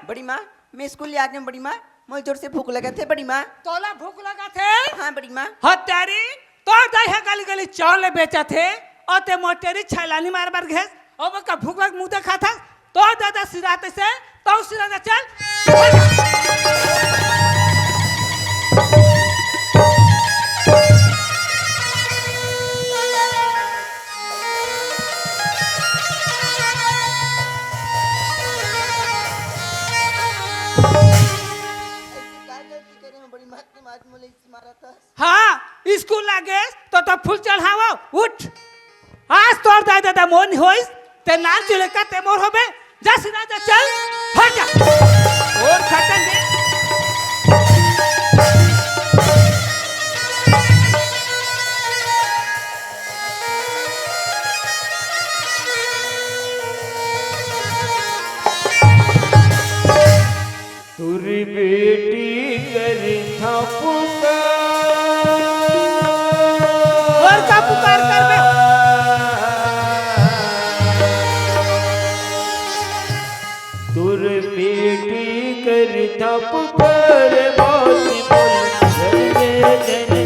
बड़ी माँ मैं स्कूल ले आती हूँ। बड़ी माँ मुझे जोर से भूख लगा थे। बड़ी माँ तोला भूख लगा थे। हाँ बड़ी माँ। हत्यारी तो दाई है गली गली चावल ले बेचा थे और ते मोटेरी छैलानी मार मार घेस और वो का भूख लग मुंह देखा था तो दादा सिराते से तो सिराते चल। हाँ स्कूल लागे तो फूल चढ़ावा उठ। आज तोर दादा मोन होइस ते नाल चले का ते मोर होबे जा सीधा जा चल हट जा और खटन दे। तुरी बेटी करी था और का पुकार कर बे तुर बेटी करी था पुकार मौसी बोल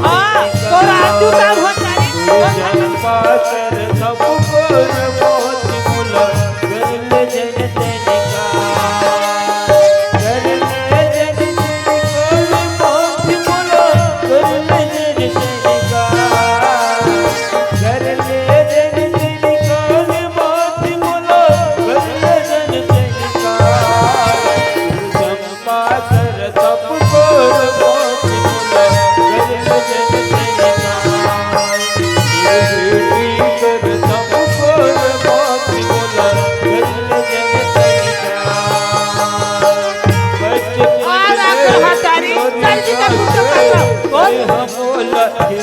हां तो राजू काम होता है चंपा कर था पुकार मौसी बोल गल जन तेनिका कर सखी